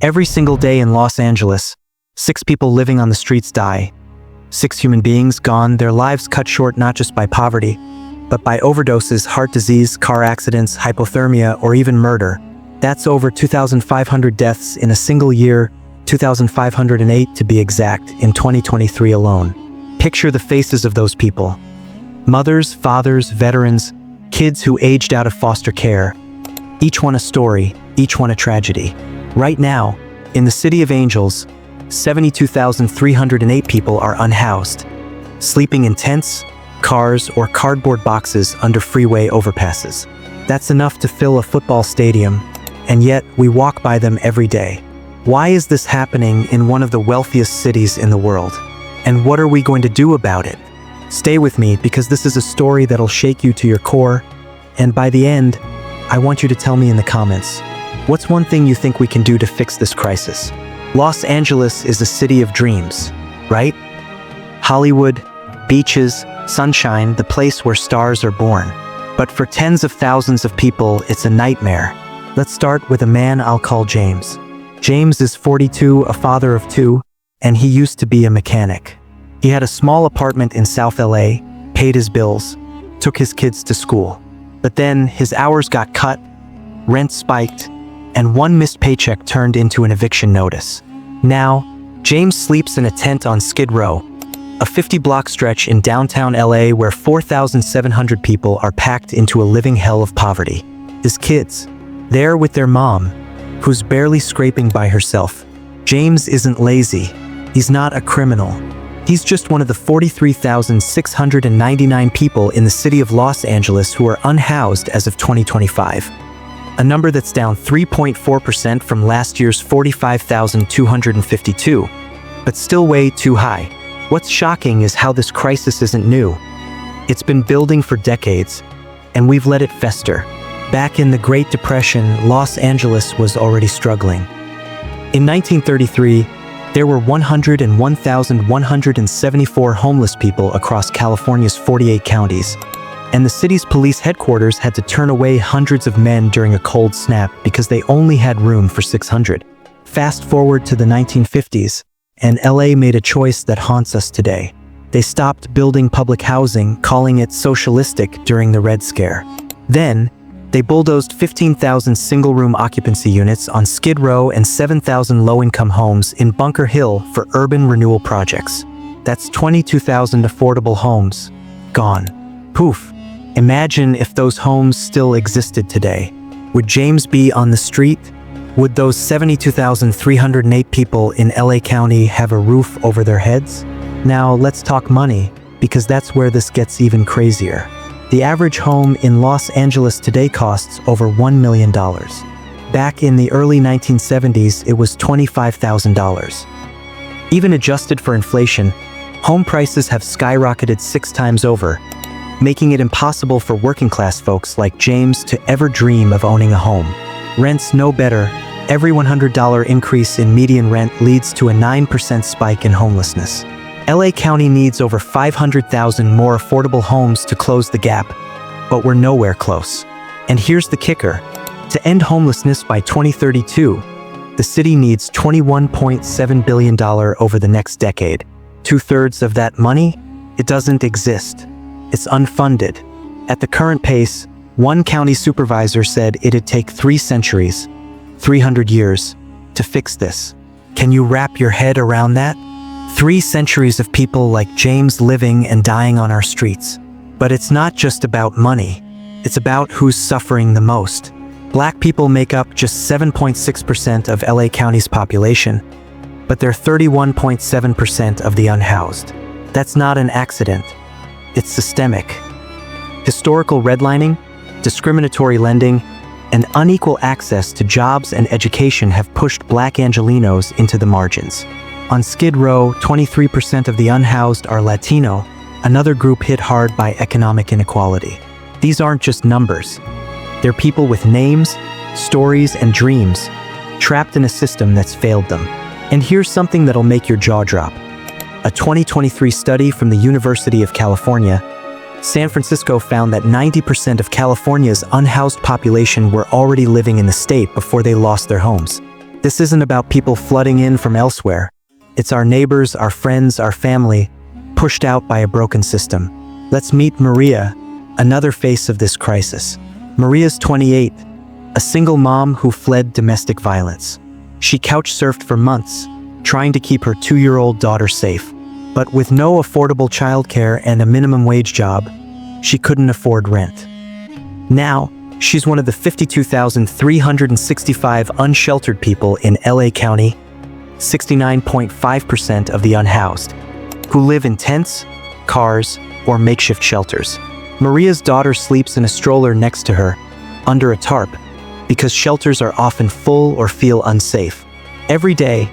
Every single day in Los Angeles, 6 people living on the streets die. 6 human beings gone, their lives cut short not just by poverty, but by overdoses, heart disease, car accidents, hypothermia, or even murder. That's over 2,500 deaths in a single year, 2,508 to be exact, in 2023 alone. Picture the faces of those people. Mothers, fathers, veterans, kids who aged out of foster care. Each one a story, each one a tragedy. Right now, in the City of Angels, 72,308 people are unhoused, sleeping in tents, cars, or cardboard boxes under freeway overpasses. That's enough to fill a football stadium, and yet we walk by them every day. Why is this happening in one of the wealthiest cities in the world? And what are we going to do about it? Stay with me, because this is a story that'll shake you to your core, and by the end, I want you to tell me in the comments, what's one thing you think we can do to fix this crisis? Los Angeles is a city of dreams, right? Hollywood, beaches, sunshine, the place where stars are born. But for tens of thousands of people, it's a nightmare. Let's start with a man I'll call James. James is 42, a father of 2, and he used to be a mechanic. He had a small apartment in South LA, paid his bills, took his kids to school. But then his hours got cut, rent spiked, and one missed paycheck turned into an eviction notice. Now, James sleeps in a tent on Skid Row, a 50-block stretch in downtown LA where 4,700 people are packed into a living hell of poverty. His kids, there with their mom, who's barely scraping by herself. James isn't lazy. He's not a criminal. He's just one of the 43,699 people in the city of Los Angeles who are unhoused as of 2025. A number that's down 3.4% from last year's 45,252, but still way too high. What's shocking is how this crisis isn't new. It's been building for decades, and we've let it fester. Back in the Great Depression, Los Angeles was already struggling. In 1933, there were 101,174 homeless people across California's 48 counties, and the city's police headquarters had to turn away hundreds of men during a cold snap because they only had room for 600. Fast forward to the 1950s, and LA made a choice that haunts us today. They stopped building public housing, calling it socialistic during the Red Scare. Then, they bulldozed 15,000 single-room occupancy units on Skid Row and 7,000 low-income homes in Bunker Hill for urban renewal projects. That's 22,000 affordable homes gone. Poof. Imagine if those homes still existed today. Would James be on the street? Would those 72,308 people in LA County have a roof over their heads? Now let's talk money, because that's where this gets even crazier. The average home in Los Angeles today costs over $1 million. Back in the early 1970s, it was $25,000. Even adjusted for inflation, home prices have skyrocketed 6 times over, making it impossible for working-class folks like James to ever dream of owning a home. Rents no better. Every $100 increase in median rent leads to a 9% spike in homelessness. LA County needs over 500,000 more affordable homes to close the gap, but we're nowhere close. And here's the kicker. To end homelessness by 2032, the city needs $21.7 billion over the next decade. 2/3 of that money? It doesn't exist. It's unfunded. At the current pace, one county supervisor said it'd take 3 centuries, 300 years, to fix this. Can you wrap your head around that? 3 centuries of people like James living and dying on our streets. But it's not just about money. It's about who's suffering the most. Black people make up just 7.6% of LA County's population, but they're 31.7% of the unhoused. That's not an accident. It's systemic. Historical redlining, discriminatory lending, and unequal access to jobs and education have pushed Black Angelenos into the margins. On Skid Row, 23% of the unhoused are Latino, another group hit hard by economic inequality. These aren't just numbers. They're people with names, stories, and dreams, trapped in a system that's failed them. And here's something that'll make your jaw drop. A 2023 study from the University of California, San Francisco found that 90% of California's unhoused population were already living in the state before they lost their homes. This isn't about people flooding in from elsewhere. It's our neighbors, our friends, our family, pushed out by a broken system. Let's meet Maria, another face of this crisis. Maria's 28, a single mom who fled domestic violence. She couch-surfed for months, trying to keep her 2-year-old daughter safe. But with no affordable childcare and a minimum wage job, she couldn't afford rent. Now, she's one of the 52,365 unsheltered people in LA County, 69.5% of the unhoused, who live in tents, cars, or makeshift shelters. Maria's daughter sleeps in a stroller next to her, under a tarp, because shelters are often full or feel unsafe. Every day,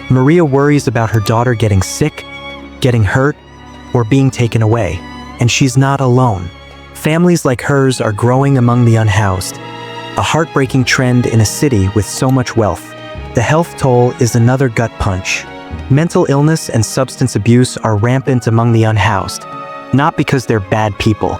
Maria worries about her daughter getting sick, getting hurt, or being taken away, and she's not alone. Families like hers are growing among the unhoused, a heartbreaking trend in a city with so much wealth. The health toll is another gut punch. Mental illness and substance abuse are rampant among the unhoused, not because they're bad people,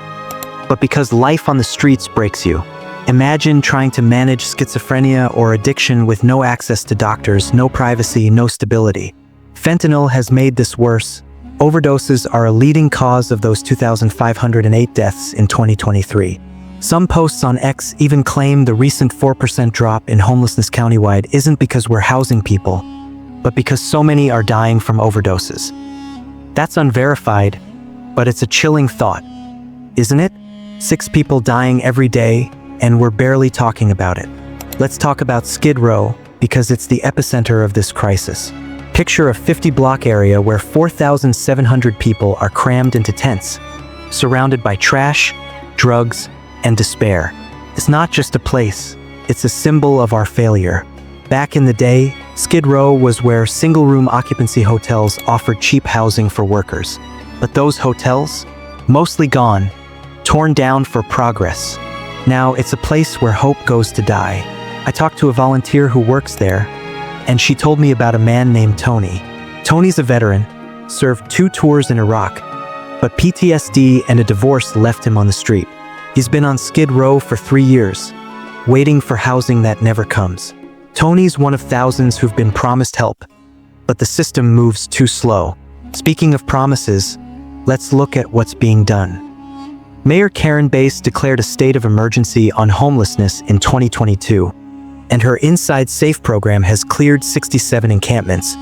but because life on the streets breaks you. Imagine trying to manage schizophrenia or addiction with no access to doctors, no privacy, no stability. Fentanyl has made this worse. Overdoses are a leading cause of those 2,508 deaths in 2023. Some posts on X even claim the recent 4% drop in homelessness countywide isn't because we're housing people, but because so many are dying from overdoses. That's unverified, but it's a chilling thought, isn't it? 6 people dying every day, and we're barely talking about it. Let's talk about Skid Row, because it's the epicenter of this crisis. Picture a 50-block area where 4,700 people are crammed into tents, surrounded by trash, drugs, and despair. It's not just a place, it's a symbol of our failure. Back in the day, Skid Row was where single-room occupancy hotels offered cheap housing for workers. But those hotels, mostly gone, torn down for progress. Now it's a place where hope goes to die. I talked to a volunteer who works there, and she told me about a man named Tony. Tony's a veteran, served 2 tours in Iraq, but PTSD and a divorce left him on the street. He's been on Skid Row for 3 years, waiting for housing that never comes. Tony's one of thousands who've been promised help, but the system moves too slow. Speaking of promises, let's look at what's being done. Mayor Karen Bass declared a state of emergency on homelessness in 2022, and her Inside Safe program has cleared 67 encampments,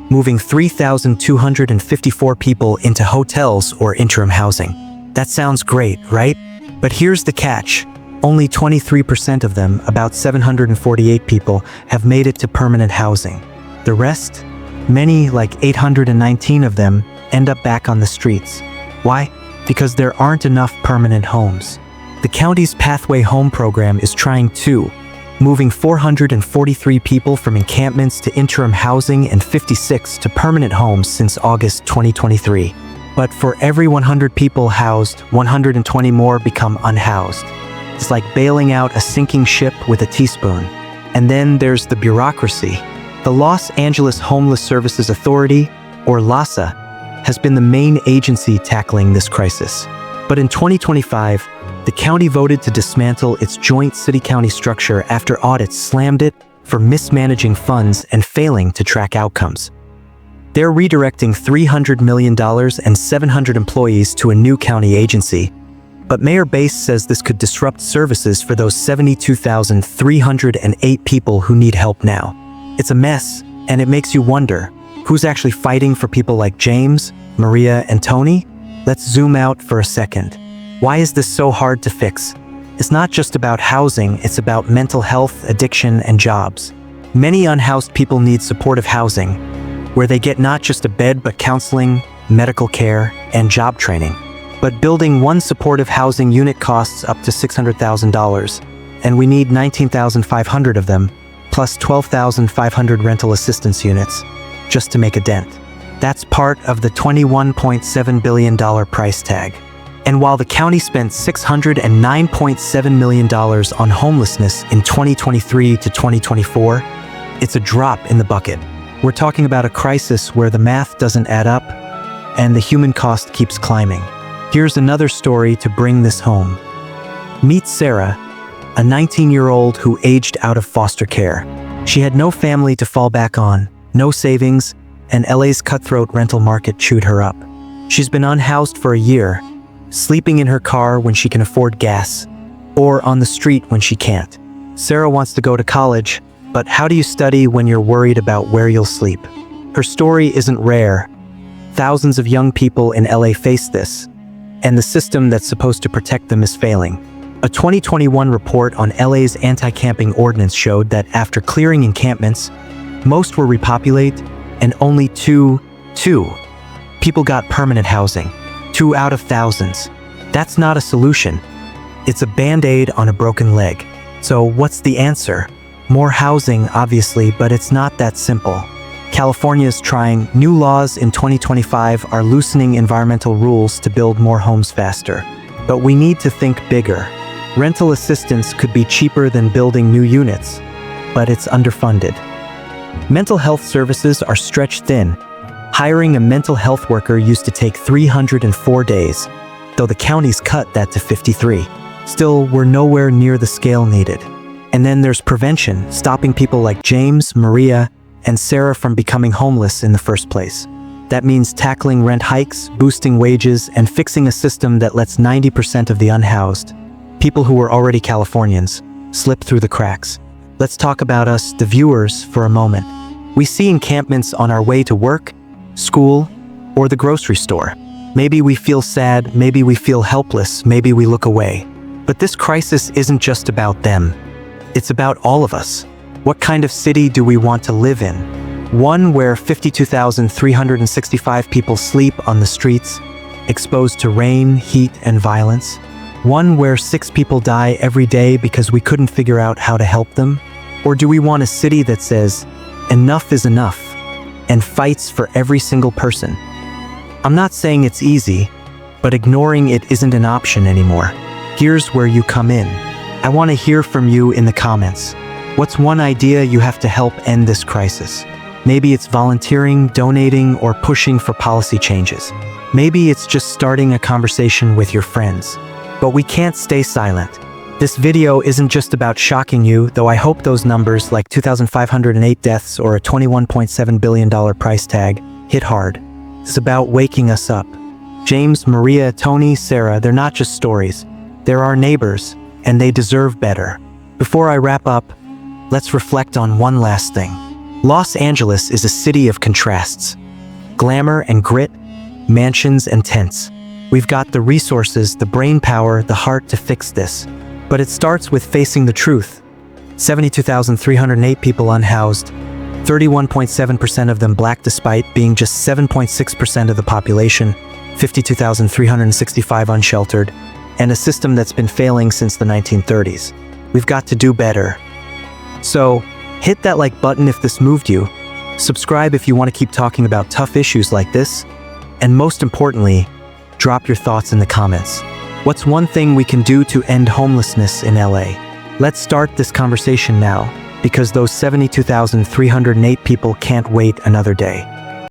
moving 3,254 people into hotels or interim housing. That sounds great, right? But here's the catch. Only 23% of them, about 748 people, have made it to permanent housing. The rest, many, like 819 of them, end up back on the streets. Why? Because there aren't enough permanent homes. The county's Pathway Home program is trying too, moving 443 people from encampments to interim housing and 56 to permanent homes since August 2023. But for every 100 people housed, 120 more become unhoused. It's like bailing out a sinking ship with a teaspoon. And then there's the bureaucracy. The Los Angeles Homeless Services Authority, or LAHSA, has been the main agency tackling this crisis. But in 2025, the county voted to dismantle its joint city-county structure after audits slammed it for mismanaging funds and failing to track outcomes. They're redirecting $300 million and 700 employees to a new county agency. But Mayor Bass says this could disrupt services for those 72,308 people who need help now. It's a mess, and it makes you wonder, who's actually fighting for people like James, Maria, and Tony? Let's zoom out for a second. Why is this so hard to fix? It's not just about housing, it's about mental health, addiction, and jobs. Many unhoused people need supportive housing, where they get not just a bed but counseling, medical care, and job training. But building one supportive housing unit costs up to $600,000, and we need 19,500 of them, plus 12,500 rental assistance units, just to make a dent. That's part of the $21.7 billion price tag. And while the county spent $609.7 million on homelessness in 2023 to 2024, it's a drop in the bucket. We're talking about a crisis where the math doesn't add up, and the human cost keeps climbing. Here's another story to bring this home. Meet Sarah, a 19-year-old who aged out of foster care. She had no family to fall back on, no savings, and LA's cutthroat rental market chewed her up. She's been unhoused for a year, sleeping in her car when she can afford gas, or on the street when she can't. Sarah wants to go to college, but how do you study when you're worried about where you'll sleep? Her story isn't rare. Thousands of young people in LA face this, and the system that's supposed to protect them is failing. A 2021 report on LA's anti-camping ordinance showed that after clearing encampments, most were repopulated, and only two people got permanent housing. 2 out of thousands. That's not a solution. It's a band-aid on a broken leg. So what's the answer? More housing, obviously, but it's not that simple. California is trying. New laws in 2025 are loosening environmental rules to build more homes faster. But we need to think bigger. Rental assistance could be cheaper than building new units, but it's underfunded. Mental health services are stretched thin. Hiring a mental health worker used to take 304 days, though the counties cut that to 53. Still, we're nowhere near the scale needed. And then there's prevention, stopping people like James, Maria, and Sarah from becoming homeless in the first place. That means tackling rent hikes, boosting wages, and fixing a system that lets 90% of the unhoused, people who were already Californians, slip through the cracks. Let's talk about us, the viewers, for a moment. We see encampments on our way to work, school, or the grocery store. Maybe we feel sad, maybe we feel helpless, maybe we look away. But this crisis isn't just about them. It's about all of us. What kind of city do we want to live in? One where 52,365 people sleep on the streets, exposed to rain, heat, and violence? One where 6 people die every day because we couldn't figure out how to help them? Or do we want a city that says, enough is enough, and fights for every single person? I'm not saying it's easy, but ignoring it isn't an option anymore. Here's where you come in. I want to hear from you in the comments. What's one idea you have to help end this crisis? Maybe it's volunteering, donating, or pushing for policy changes. Maybe it's just starting a conversation with your friends. But we can't stay silent. This video isn't just about shocking you, though I hope those numbers, like 2,508 deaths or a $21.7 billion price tag, hit hard. It's about waking us up. James, Maria, Tony, Sarah, they're not just stories. They're our neighbors, and they deserve better. Before I wrap up, let's reflect on one last thing. Los Angeles is a city of contrasts. Glamour and grit, mansions and tents. We've got the resources, the brain power, the heart to fix this. But it starts with facing the truth. 72,308 people unhoused, 31.7% of them Black despite being just 7.6% of the population, 52,365 unsheltered, and a system that's been failing since the 1930s. We've got to do better. So, hit that like button if this moved you, subscribe if you want to keep talking about tough issues like this, and most importantly, drop your thoughts in the comments. What's one thing we can do to end homelessness in LA? Let's start this conversation now, because those 72,308 people can't wait another day.